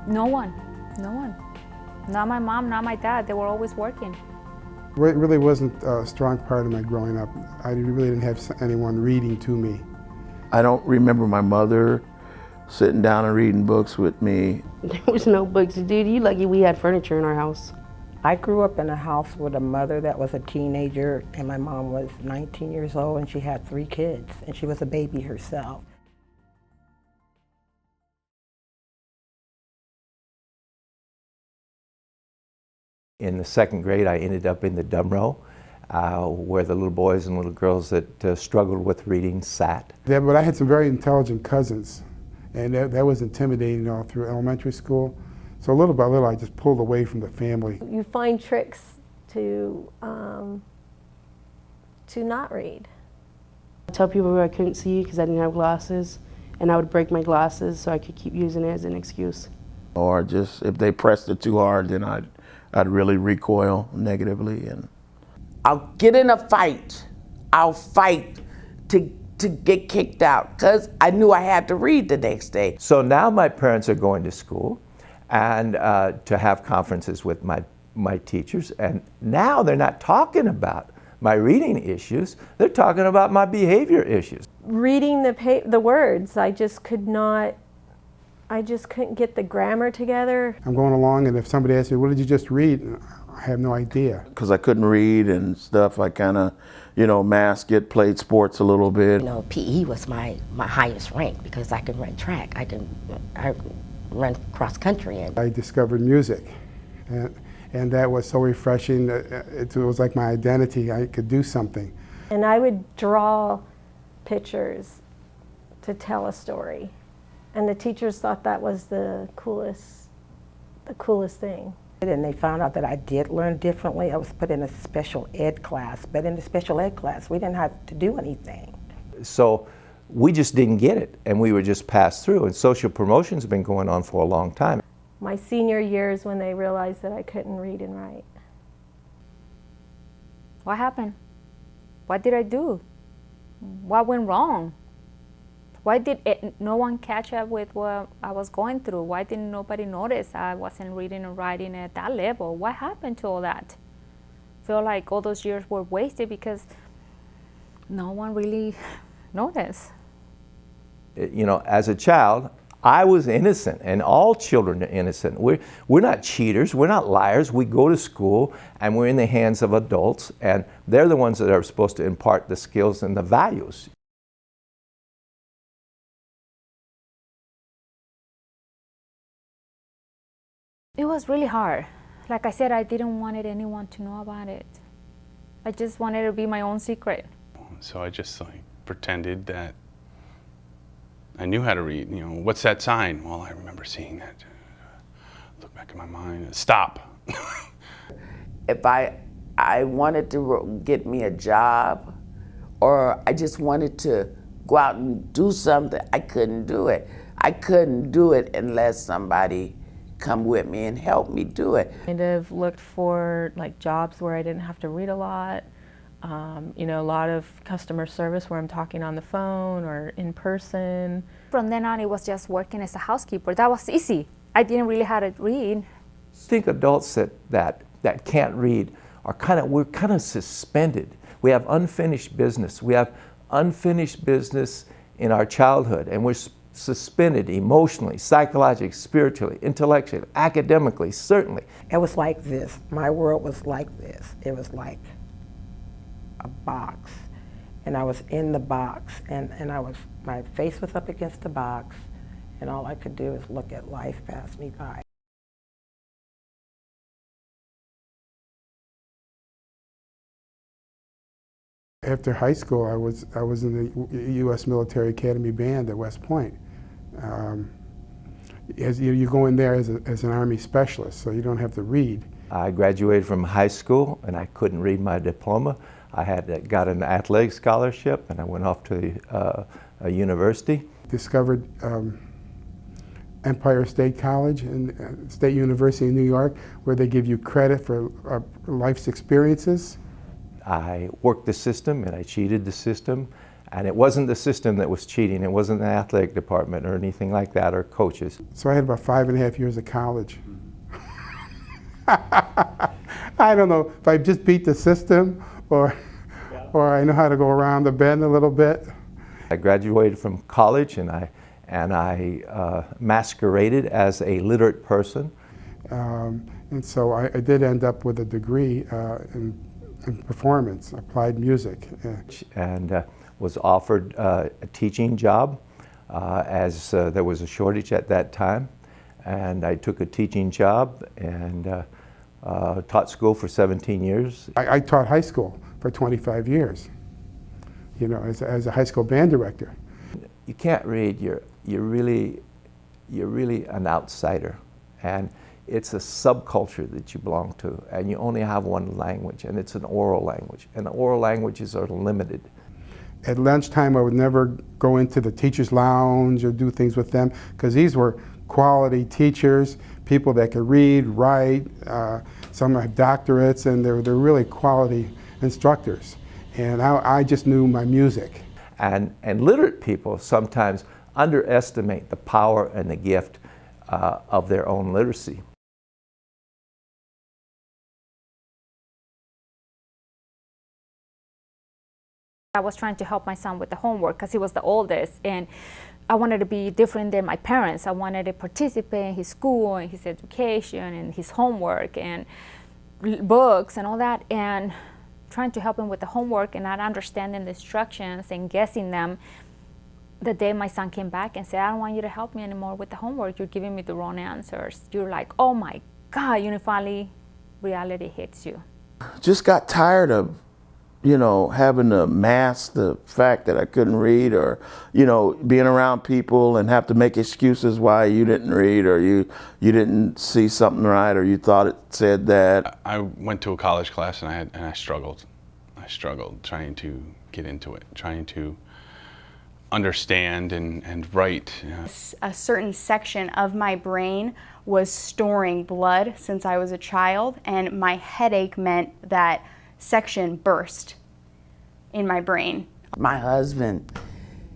No one, no one. Not my mom, not my dad. They were always working. It really wasn't a strong part of my growing up. I really didn't have anyone reading to me. I don't remember my mother sitting down and reading books with me. There was no books, dude. You lucky we had furniture in our house. I grew up in a house with a mother that was a teenager, and my mom was 19 years old, and she had 3 kids, and she was a baby herself. In the 2nd grade, I ended up in the dumb row, where the little boys and little girls that struggled with reading sat. Yeah, but I had some very intelligent cousins, and that was intimidating all through elementary school. So little by little, I just pulled away from the family. You find tricks to not read. I tell people I couldn't see because I didn't have glasses, and I would break my glasses so I could keep using it as an excuse. Or just if they pressed it too hard, then I'd really recoil negatively. And I'll get in a fight. I'll fight to get kicked out because I knew I had to read the next day. So now my parents are going to school and to have conferences with my teachers, and now they're not talking about my reading issues, they're talking about my behavior issues. Reading the words, I just couldn't get the grammar together. I'm going along, and if somebody asks me, what did you just read? I have no idea. because I couldn't read and stuff, I kind of, masked it, played sports a little bit. PE was my highest rank because I could run track. I run cross country. I discovered music, and that was so refreshing. It was like my identity. I could do something. And I would draw pictures to tell a story. And the teachers thought that was the coolest thing. And they found out that I did learn differently. I was put in a special ed class, but in the special ed class, we didn't have to do anything. So we just didn't get it, and we were just passed through, and social promotion's been going on for a long time. My senior year is when they realized that I couldn't read and write. What happened? What did I do? What went wrong? Why did no one catch up with what I was going through? Why didn't nobody notice I wasn't reading and writing at that level? What happened to all that? I feel like all those years were wasted because no one really noticed. As a child, I was innocent, and all children are innocent. We're not cheaters, we're not liars. We go to school, and we're in the hands of adults, and they're the ones that are supposed to impart the skills and the values. It was really hard. Like I said, I didn't want anyone to know about it. I just wanted to be my own secret. So I just pretended that I knew how to read. What's that sign? Well, I remember seeing that. Look back in my mind. Stop. If I wanted to get me a job, or I just wanted to go out and do something, I couldn't do it. I couldn't do it unless somebody come with me and help me do it. Kind of looked for jobs where I didn't have to read a lot. A lot of customer service where I'm talking on the phone or in person. From then on, it was just working as a housekeeper. That was easy. I didn't really have to read. I think adults that can't read we're kind of suspended. We have unfinished business. We have unfinished business in our childhood, and we're suspended emotionally, psychologically, spiritually, intellectually, academically, certainly. It was like this. My world was like this. It was like a box, and I was in the box, and my face was up against the box, and all I could do is look at life pass me by. After high school, I was in the U.S. Military Academy Band at West Point. You go in there as an Army specialist, so you don't have to read. I graduated from high school, and I couldn't read my diploma. I had got an athletic scholarship, and I went off to a university. Discovered Empire State College and State University in New York, where they give you credit for life's experiences. I worked the system, and I cheated the system, And it wasn't the system that was cheating. It wasn't the athletic department or anything like that, or coaches. So I had about 5.5 years of college. I don't know if I just beat the system or I know how to go around the bend a little bit. I graduated from college and I masqueraded as a literate person. And so I did end up with a degree in performance, applied music. And was offered a teaching job as there was a shortage at that time. And I took a teaching job and taught school for 17 years. I taught high school for 25 years, you know, as a high school band director. You can't read, you're really an outsider. And it's a subculture that you belong to, and you only have one language, and it's an oral language. And oral languages are limited. At lunchtime, I would never go into the teacher's lounge or do things with them, because these were quality teachers, people that could read, write, some have doctorates, and they're really quality instructors. And I just knew my music. And literate people sometimes underestimate the power and the gift of their own literacy. I was trying to help my son with the homework because he was the oldest, and I wanted to be different than my parents. I wanted to participate in his school and his education and his homework and books and all that, and trying to help him with the homework and not understanding the instructions and guessing them. The day my son came back and said, I don't want you to help me anymore with the homework. You're giving me the wrong answers. You're like, oh my God, you know, finally reality hits you. Just got tired of, you know, having to mask the fact that I couldn't read, or, you know, being around people and have to make excuses why you didn't read, or you didn't see something right, or you thought it said that. I went to a college class and I struggled. I struggled trying to get into it, trying to understand and write. Yeah. A certain section of my brain was storing blood since I was a child, and my headache meant that section burst in my brain. My husband,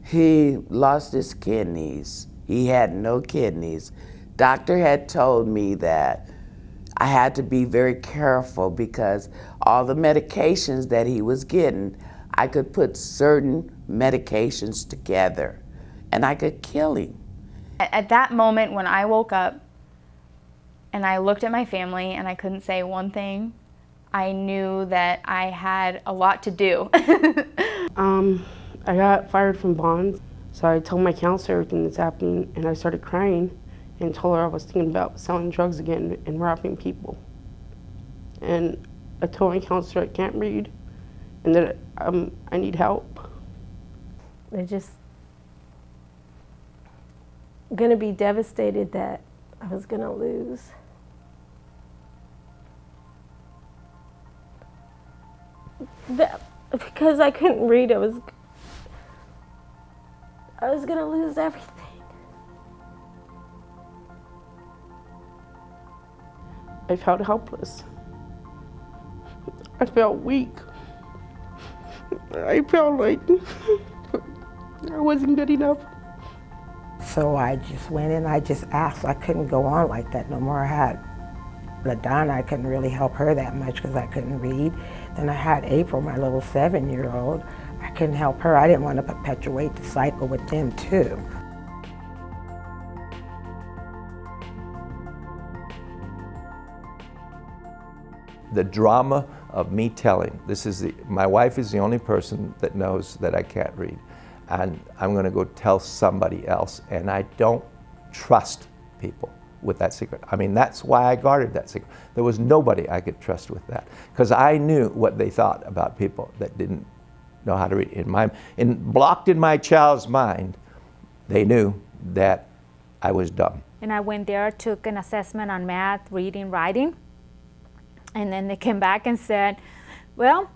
he lost his kidneys. He had no kidneys. Doctor had told me that I had to be very careful because all the medications that he was getting, I could put certain medications together and I could kill him. At that moment when I woke up and I looked at my family and I couldn't say one thing, I knew that I had a lot to do. I got fired from Bonds, so I told my counselor everything that's happening, and I started crying and told her I was thinking about selling drugs again and robbing people. And I told my counselor I can't read and that I need help. They're just gonna be devastated that I was gonna lose. Because I couldn't read, I was gonna lose everything. I felt helpless. I felt weak. I felt like I wasn't good enough. So I just went in, I just asked. I couldn't go on like that no more. I had LaDonna, I couldn't really help her that much because I couldn't read. Then I had April, my little 7-year-old. I couldn't help her. I didn't want to perpetuate the cycle with them too. The drama of me telling, my wife is the only person that knows that I can't read. And I'm going to go tell somebody else, and I don't trust people with that secret. I mean, that's why I guarded that secret. There was nobody I could trust with that, because I knew what they thought about people that didn't know how to read. Blocked in my child's mind, they knew that I was dumb. And I went there, took an assessment on math, reading, writing, and then they came back and said, well,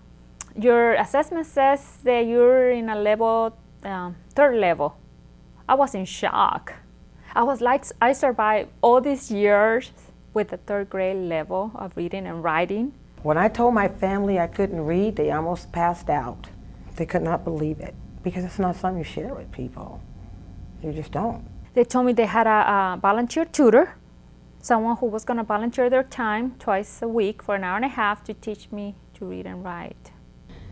your assessment says that you're in a level, 3rd level. I was in shock. I was like, I survived all these years with a 3rd grade level of reading and writing. When I told my family I couldn't read, they almost passed out. They could not believe it. because it's not something you share with people. You just don't. They told me they had a volunteer tutor, someone who was going to volunteer their time twice a week for an hour and a half to teach me to read and write.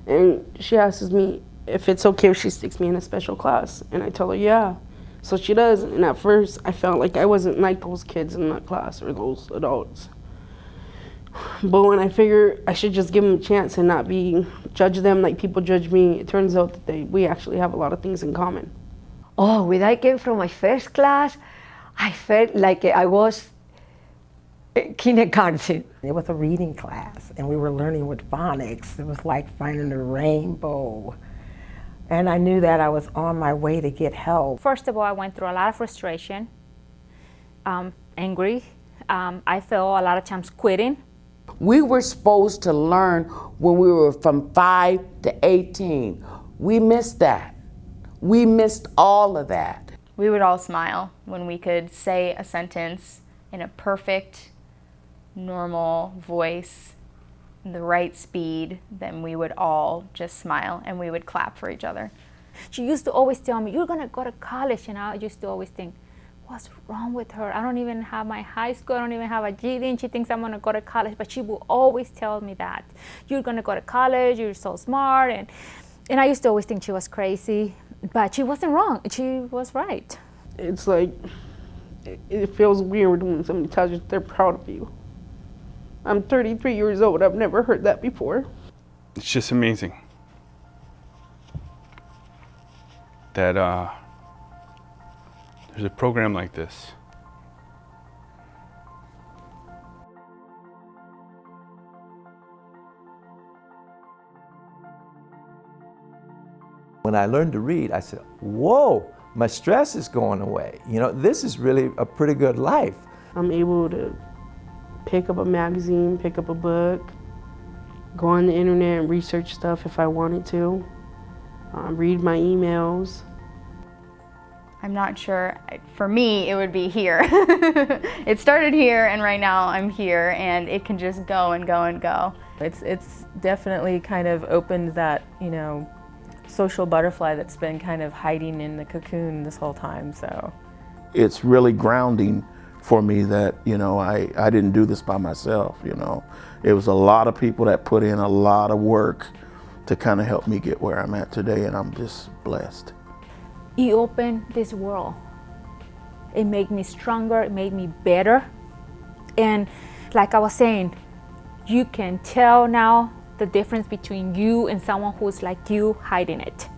And she asks me if it's okay if she sticks me in a special class. And I tell her, yeah. So she does. And at first, I felt like I wasn't like those kids in that class or those adults. But when I figured I should just give them a chance and not judge them like people judge me, it turns out that we actually have a lot of things in common. Oh, when I came from my first class, I felt like I was kindergarten. It was a reading class, and we were learning with phonics. It was like finding the rainbow. And I knew that I was on my way to get help. First of all, I went through a lot of frustration, angry. I felt a lot of times quitting. We were supposed to learn when we were from 5 to 18. We missed that. We missed all of that. We would all smile when we could say a sentence in a perfect, normal voice, the right speed. Then we would all just smile and we would clap for each other. She used to always tell me, you're gonna go to college, and I used to always think, what's wrong with her? I don't even have my high school, I don't even have a GED, and she thinks I'm gonna go to college, but she will always tell me that. You're gonna go to college, you're so smart, and I used to always think she was crazy, but she wasn't wrong, she was right. It's like, it feels weird when somebody tells you they're proud of you. I'm 33 years old, I've never heard that before. It's just amazing that there's a program like this. When I learned to read, I said, whoa, my stress is going away. You know, this is really a pretty good life. I'm able to pick up a magazine, pick up a book, go on the internet and research stuff if I wanted to, read my emails. I'm not sure. For me, it would be here. It started here, and right now I'm here, and it can just go and go and go. It's definitely kind of opened that, you know, social butterfly that's been kind of hiding in the cocoon this whole time, so. It's really grounding for me that, you know, I didn't do this by myself, you know. It was a lot of people that put in a lot of work to kind of help me get where I'm at today, and I'm just blessed. It opened this world. It made me stronger, it made me better. And like I was saying, you can tell now the difference between you and someone who's like you hiding it.